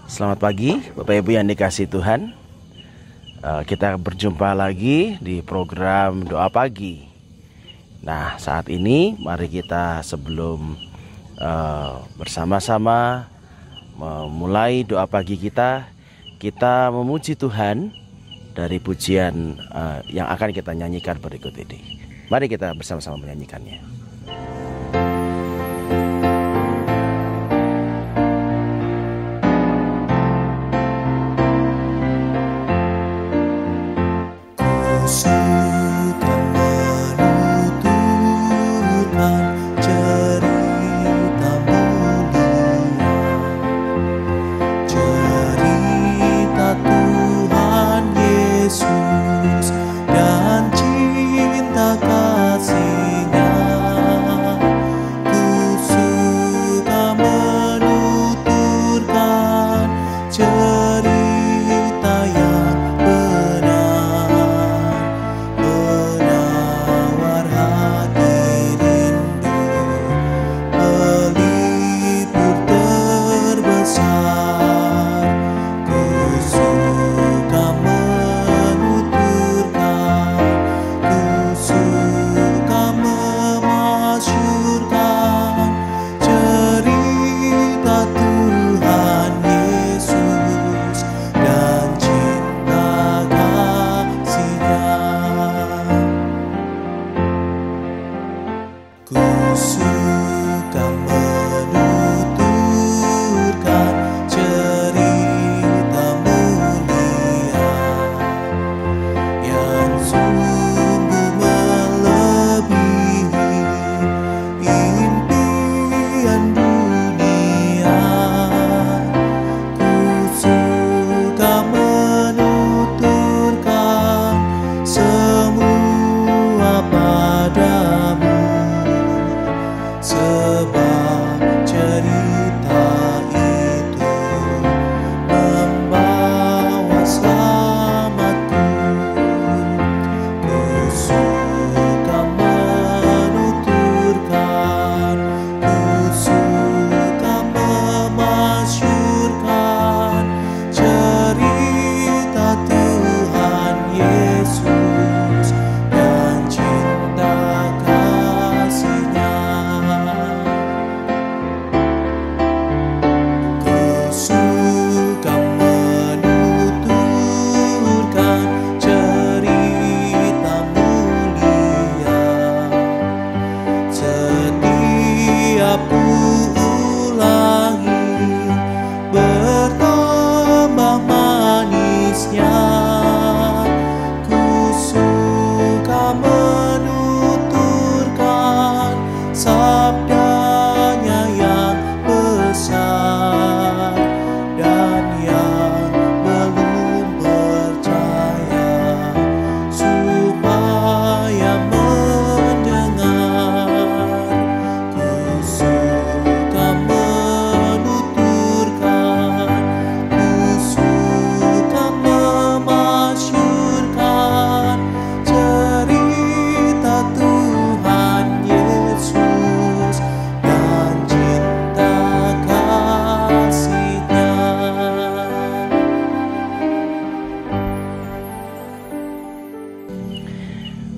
Selamat pagi Bapak Ibu yang dikasihi Tuhan. Kita berjumpa lagi di program Doa Pagi. Nah, saat ini mari kita sebelum bersama-sama memulai doa pagi kita memuji Tuhan dari pujian yang akan kita nyanyikan berikut ini. Mari kita bersama-sama menyanyikannya.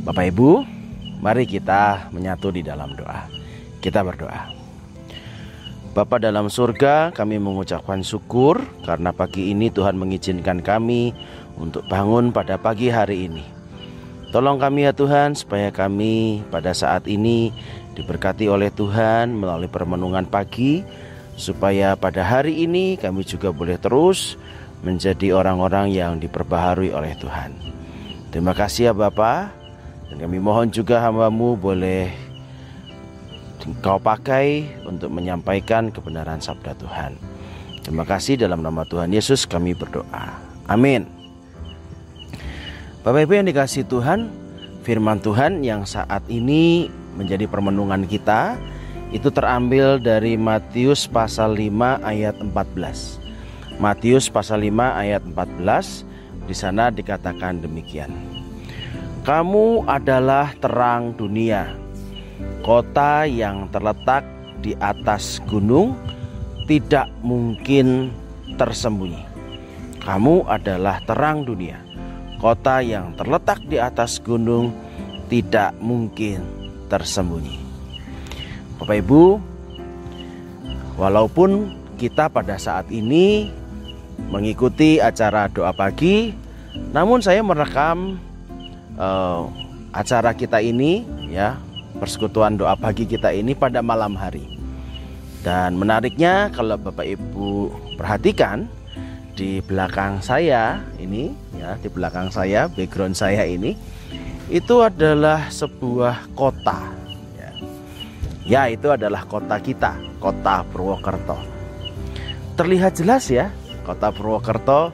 Bapak Ibu, mari kita menyatu di dalam doa. Kita berdoa. Bapa dalam surga, kami mengucapkan syukur karena pagi ini Tuhan mengizinkan kami untuk bangun pada pagi hari ini. Tolong kami ya Tuhan, supaya kami pada saat ini diberkati oleh Tuhan melalui permenungan pagi, supaya pada hari ini kami juga boleh terus menjadi orang-orang yang diperbaharui oleh Tuhan. Terima kasih ya Bapa. Dan kami mohon juga hamba-Mu boleh Engkau pakai untuk menyampaikan kebenaran sabda Tuhan. Terima kasih, dalam nama Tuhan Yesus kami berdoa. Amin. Bapak Ibu yang dikasihi Tuhan, firman Tuhan yang saat ini menjadi permenungan kita itu terambil dari Matius pasal 5 ayat 14. Matius pasal 5 ayat 14, di sana dikatakan demikian. Kamu adalah terang dunia. Kota yang terletak di atas gunung tidak mungkin tersembunyi. Kamu adalah terang dunia. Kota yang terletak di atas gunung tidak mungkin tersembunyi. Bapak Ibu, walaupun kita pada saat ini mengikuti acara doa pagi, namun saya merekam acara kita ini, ya, persekutuan doa pagi kita ini pada malam hari. Dan menariknya kalau Bapak Ibu perhatikan di belakang saya ini, ya, di belakang saya, background saya ini, itu adalah sebuah kota. Ya, itu adalah kota kita, kota Purwokerto. Terlihat jelas ya kota Purwokerto.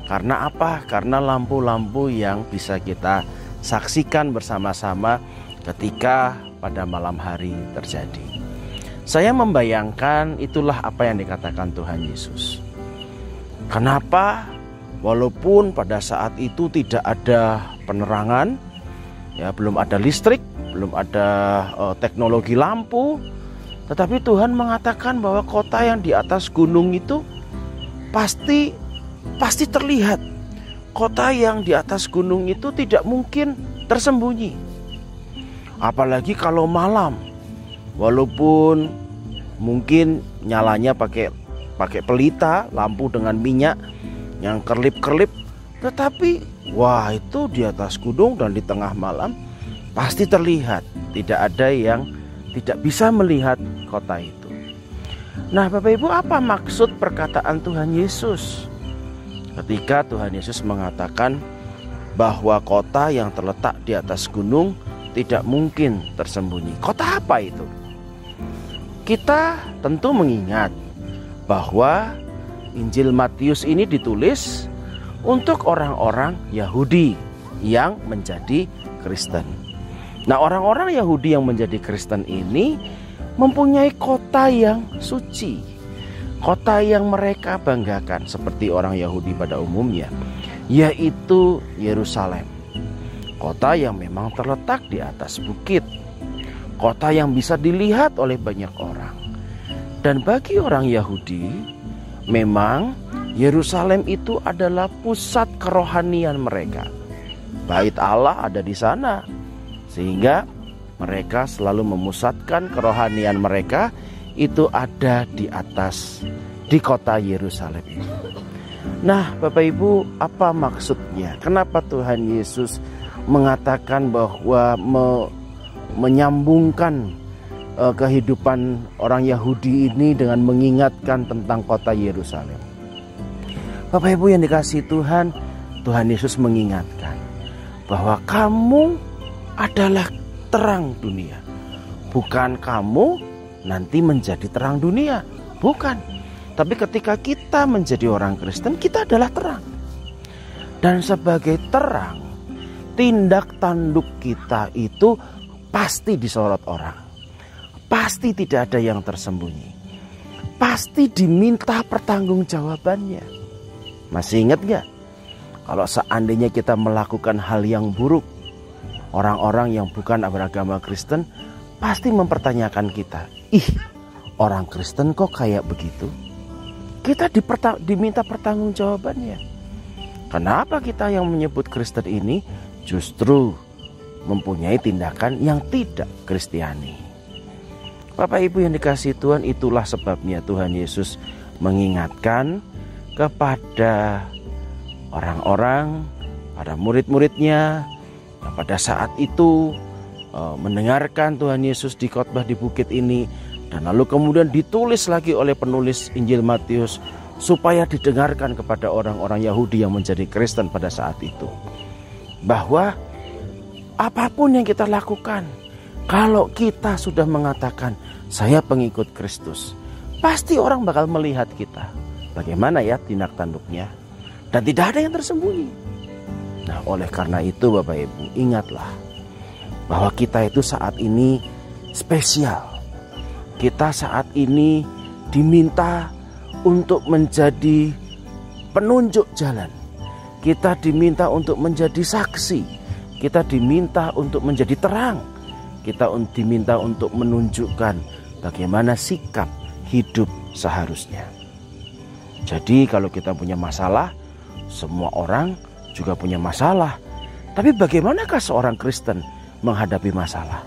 Karena apa? Karena lampu-lampu yang bisa kita saksikan bersama-sama ketika pada malam hari terjadi. Saya membayangkan itulah apa yang dikatakan Tuhan Yesus. Kenapa? Walaupun pada saat itu tidak ada penerangan, ya, belum ada listrik, belum ada teknologi lampu, tetapi Tuhan mengatakan bahwa kota yang di atas gunung itu pasti terlihat. Kota yang di atas gunung itu tidak mungkin tersembunyi. Apalagi kalau malam. Walaupun mungkin nyalanya pakai pelita, lampu dengan minyak yang kerlip-kerlip, tetapi wah, itu di atas gunung dan di tengah malam pasti terlihat. Tidak ada yang tidak bisa melihat kota itu. Nah, Bapak Ibu, apa maksud perkataan Tuhan Yesus ketika Tuhan Yesus mengatakan bahwa kota yang terletak di atas gunung tidak mungkin tersembunyi? Kota apa itu? Kita tentu mengingat bahwa Injil Matius ini ditulis untuk orang-orang Yahudi yang menjadi Kristen. Nah, orang-orang Yahudi yang menjadi Kristen ini mempunyai kota yang suci, kota yang mereka banggakan seperti orang Yahudi pada umumnya, yaitu Yerusalem. Kota yang memang terletak di atas bukit, kota yang bisa dilihat oleh banyak orang. Dan bagi orang Yahudi, memang Yerusalem itu adalah pusat kerohanian mereka. Bait Allah ada di sana, sehingga mereka selalu memusatkan kerohanian mereka itu ada di atas, di kota Yerusalem ini. Nah, Bapak Ibu, apa maksudnya? Kenapa Tuhan Yesus mengatakan bahwa menyambungkan kehidupan orang Yahudi ini dengan mengingatkan tentang kota Yerusalem? Bapak Ibu yang dikasihi Tuhan, Tuhan Yesus mengingatkan bahwa kamu adalah terang dunia. Bukan kamu nanti menjadi terang dunia, bukan. Tapi ketika kita menjadi orang Kristen, kita adalah terang. Dan sebagai terang, tindak tanduk kita itu pasti disorot orang. Pasti tidak ada yang tersembunyi. Pasti diminta pertanggungjawabannya. Masih ingat gak? Kalau seandainya kita melakukan hal yang buruk, orang-orang yang bukan beragama Kristen pasti mempertanyakan kita. Ih, orang Kristen kok kayak begitu? Kita diminta pertanggungjawabannya. Kenapa kita yang menyebut Kristen ini justru mempunyai tindakan yang tidak Kristiani? Bapak Ibu yang dikasihi Tuhan, itulah sebabnya Tuhan Yesus mengingatkan kepada orang-orang, pada murid-muridnya, pada saat itu mendengarkan Tuhan Yesus di khotbah di bukit ini, dan lalu kemudian ditulis lagi oleh penulis Injil Matius supaya didengarkan kepada orang-orang Yahudi yang menjadi Kristen pada saat itu, bahwa apapun yang kita lakukan, kalau kita sudah mengatakan saya pengikut Kristus, pasti orang bakal melihat kita bagaimana ya tindak tanduknya, dan tidak ada yang tersembunyi. Nah, oleh karena itu Bapak Ibu, ingatlah bahwa kita itu saat ini spesial. Kita saat ini diminta untuk menjadi penunjuk jalan. Kita diminta untuk menjadi saksi. Kita diminta untuk menjadi terang. Kita diminta untuk menunjukkan bagaimana sikap hidup seharusnya. Jadi kalau kita punya masalah, semua orang juga punya masalah. Tapi bagaimanakah seorang Kristen menghadapi masalah?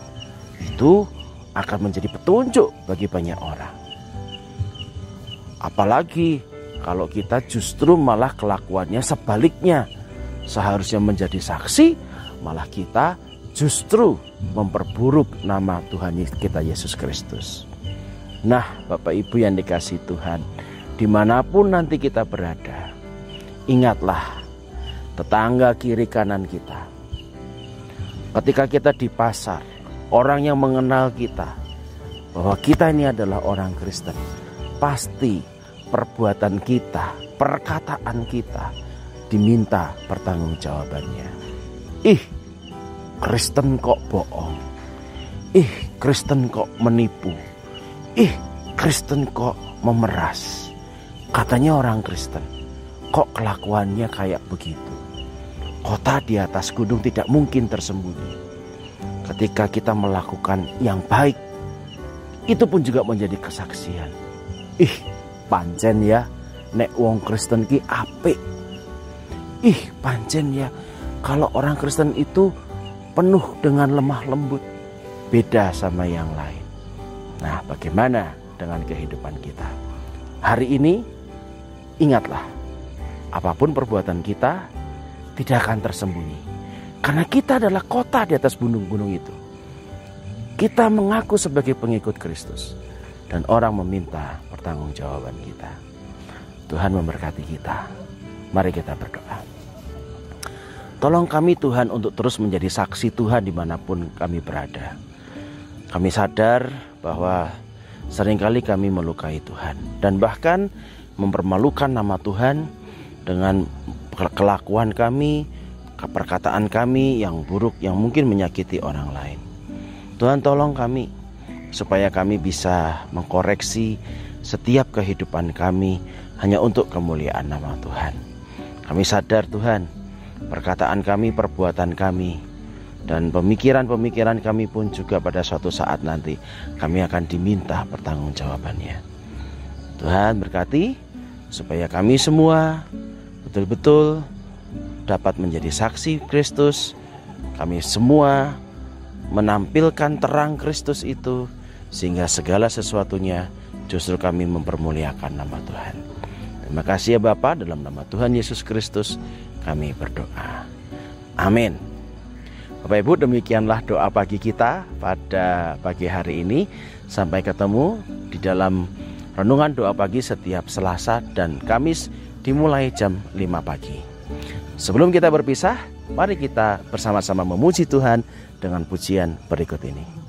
Itu akan menjadi petunjuk bagi banyak orang. Apalagi kalau kita justru malah kelakuannya sebaliknya. Seharusnya menjadi saksi, malah kita justru memperburuk nama Tuhan kita Yesus Kristus. Nah, Bapak Ibu yang dikasihi Tuhan, dimanapun nanti kita berada, ingatlah tetangga kiri kanan kita. Ketika kita di pasar, orang yang mengenal kita bahwa kita ini adalah orang Kristen, pasti perbuatan kita, perkataan kita diminta pertanggungjawabannya. Ih, Kristen kok bohong. Ih, Kristen kok menipu. Ih, Kristen kok memeras. Katanya orang Kristen, kok kelakuannya kayak begitu. Kota di atas gunung tidak mungkin tersembunyi. Ketika kita melakukan yang baik, itu pun juga menjadi kesaksian. Ih, pancen ya, nek wong Kristen ki apik. Ih, pancen ya, kalau orang Kristen itu penuh dengan lemah lembut, beda sama yang lain. Nah, bagaimana dengan kehidupan kita? Hari ini, ingatlah, apapun perbuatan kita tidak akan tersembunyi. Karena kita adalah kota di atas gunung-gunung itu. Kita mengaku sebagai pengikut Kristus. Dan orang meminta pertanggungjawaban kita. Tuhan memberkati kita. Mari kita berdoa. Tolong kami Tuhan untuk terus menjadi saksi Tuhan dimanapun kami berada. Kami sadar bahwa seringkali kami melukai Tuhan. Dan bahkan mempermalukan nama Tuhan dengan kelakuan kami, perkataan kami yang buruk yang mungkin menyakiti orang lain. Tuhan tolong kami supaya kami bisa mengkoreksi setiap kehidupan kami hanya untuk kemuliaan nama Tuhan. Kami sadar Tuhan, perkataan kami, perbuatan kami, dan pemikiran-pemikiran kami pun juga pada suatu saat nanti kami akan diminta pertanggungjawabannya. Tuhan berkati supaya kami semua betul-betul dapat menjadi saksi Kristus. Kami semua menampilkan terang Kristus itu, sehingga segala sesuatunya justru kami mempermuliakan nama Tuhan. Terima kasih ya Bapa, dalam nama Tuhan Yesus Kristus kami berdoa. Amin. Bapak Ibu, demikianlah doa pagi kita pada pagi hari ini. Sampai ketemu di dalam renungan doa pagi setiap Selasa dan Kamis dimulai jam 5 pagi. Sebelum kita berpisah, mari kita bersama-sama memuji Tuhan dengan pujian berikut ini.